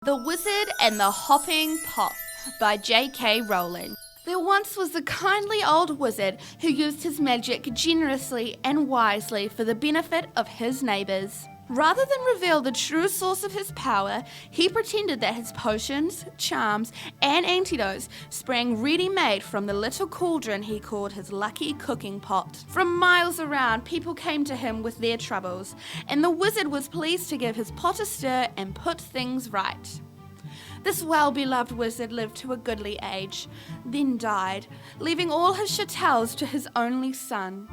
The Wizard and the Hopping Pot by J.K. Rowling. There once was a kindly old wizard who used his magic generously and wisely for the benefit of his neighbours. Rather than reveal the true source of his power, he pretended that his potions, charms, and antidotes sprang ready-made from the little cauldron he called his lucky cooking pot. From miles around, people came to him with their troubles, and the wizard was pleased to give his pot a stir and put things right. This well-beloved wizard lived to a goodly age, then died, leaving all his chattels to his only son.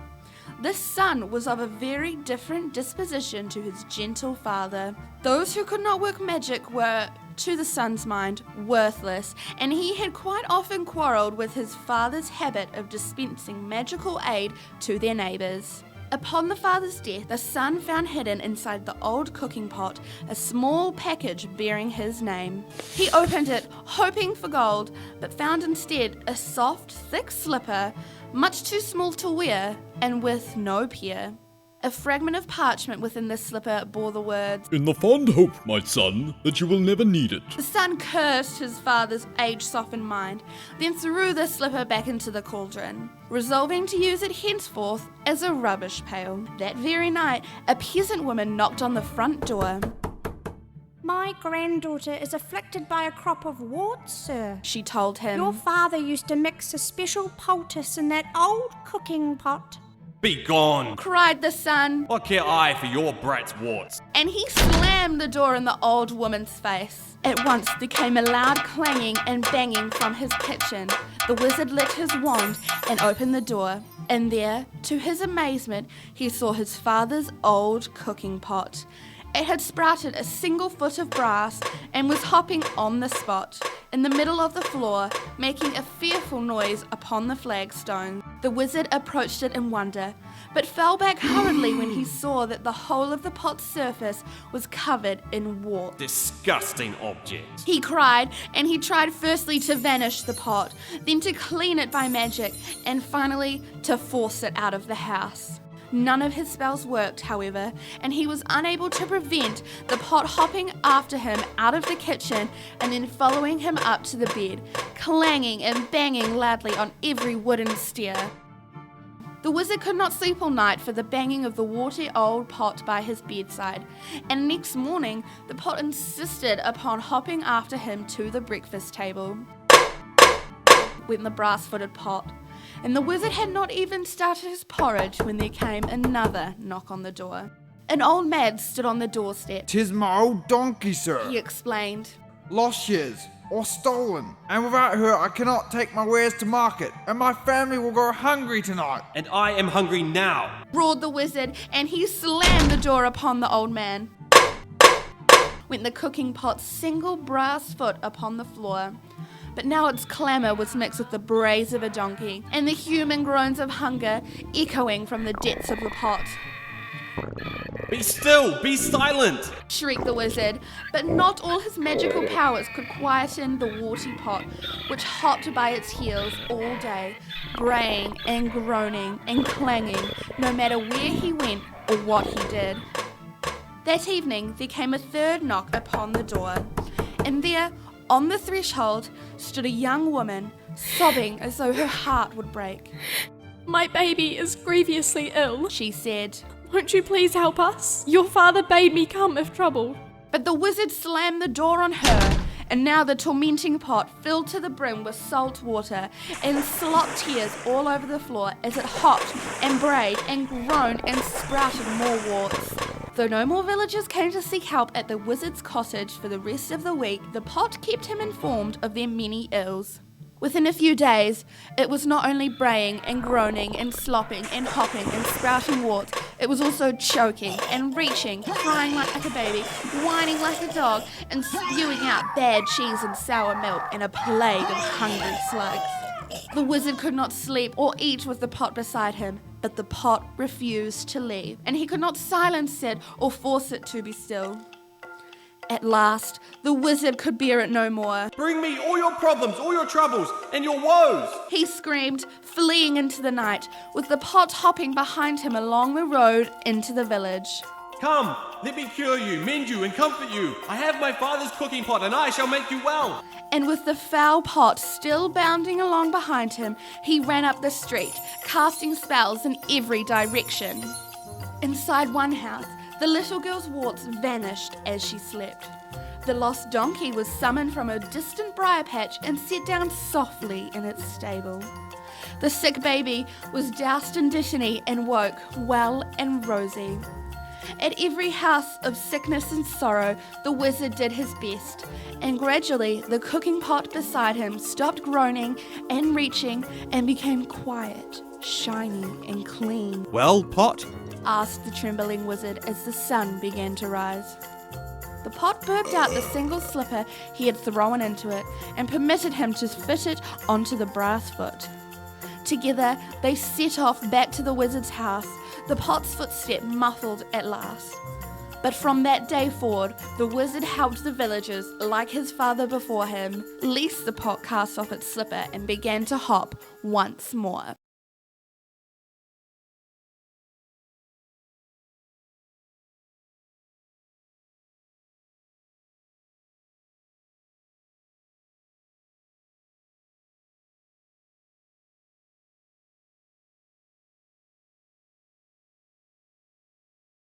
This son was of a very different disposition to his gentle father. Those who could not work magic were, to the son's mind, worthless, and he had quite often quarrelled with his father's habit of dispensing magical aid to their neighbours. Upon the father's death, the son found hidden inside the old cooking pot a small package bearing his name. He opened it, hoping for gold, but found instead a soft, thick slipper, much too small to wear, and with no peer. A fragment of parchment within the slipper bore the words, "In the fond hope, my son, that you will never need it." The son cursed his father's age-softened mind, then threw the slipper back into the cauldron, resolving to use it henceforth as a rubbish pail. That very night, a peasant woman knocked on the front door. "My granddaughter is afflicted by a crop of warts, sir," She told him. "Your father used to mix a special poultice in that old cooking pot." "Be gone!" Cried the son, What care I for your brat's warts? and he slammed the door in the old woman's face. At once there came a loud clanging and banging from his kitchen. The wizard lit his wand and opened the door, and there, to his amazement, he saw his father's old cooking pot. It had sprouted a single foot of brass and was hopping on the spot, in the middle of the floor, making a fearful noise upon the flagstone. The wizard approached it in wonder, but fell back hurriedly when he saw that the whole of the pot's surface was covered in warts. Disgusting object. He cried, and he tried firstly to vanish the pot, then to clean it by magic, and finally to force it out of the house. None of his spells worked, however, and he was unable to prevent the pot hopping after him out of the kitchen and then following him up to the bed, clanging and banging loudly on every wooden stair. The wizard could not sleep all night for the banging of the warty old pot by his bedside, and next morning the pot insisted upon hopping after him to the breakfast table. Went the brass-footed pot, and the wizard had not even started his porridge when there came another knock on the door. An old man stood on the doorstep. "'Tis my old donkey, sir. He explained. Lost she is, or stolen, and without her I cannot take my wares to market, and my family will go hungry tonight." And I am hungry now. Roared the wizard, and he slammed the door upon the old man. Went the cooking pot's single brass foot upon the floor. But now its clamour was mixed with the brays of a donkey, and the human groans of hunger echoing from the depths of the pot. Be still! Be silent! Shrieked the wizard, but not all his magical powers could quieten the warty pot, which hopped by its heels all day, braying and groaning and clanging, no matter where he went or what he did. That evening there came a third knock upon the door, and there, on the threshold, stood a young woman, sobbing as though her heart would break. "My baby is grievously ill," She said. "Won't you please help us? Your father bade me come if troubled." But the wizard slammed the door on her, and now the tormenting pot filled to the brim with salt water and slopped tears all over the floor as it hopped and brayed and groaned and sprouted more warts. Though no more villagers came to seek help at the wizard's cottage for the rest of the week, the pot kept him informed of their many ills. Within a few days, it was not only braying and groaning and slopping and hopping and sprouting warts, it was also choking and reaching, crying like a baby, whining like a dog, and spewing out bad cheese and sour milk and a plague of hungry slugs. The wizard could not sleep or eat with the pot beside him, but the pot refused to leave, and he could not silence it or force it to be still. At last, the wizard could bear it no more. Bring me all your problems, all your troubles, and your woes! He screamed, fleeing into the night, with the pot hopping behind him along the road into the village. Come, let me cure you, mend you, and comfort you. I have my father's cooking pot, and I shall make you well. And with the foul pot still bounding along behind him, he ran up the street, casting spells in every direction. Inside one house, the little girl's warts vanished as she slept. The lost donkey was summoned from a distant briar patch and set down softly in its stable. The sick baby was doused in dittany and woke well and rosy. At every house of sickness and sorrow, the wizard did his best, and gradually the cooking pot beside him stopped groaning and reaching and became quiet, shiny and clean. Well, Pot? Asked the trembling wizard as the sun began to rise. The pot burped out the single slipper he had thrown into it and permitted him to fit it onto the brass foot. Together, they set off back to the wizard's house, the pot's footstep muffled at last. But from that day forward, the wizard helped the villagers, like his father before him, lest the pot cast off its slipper and began to hop once more.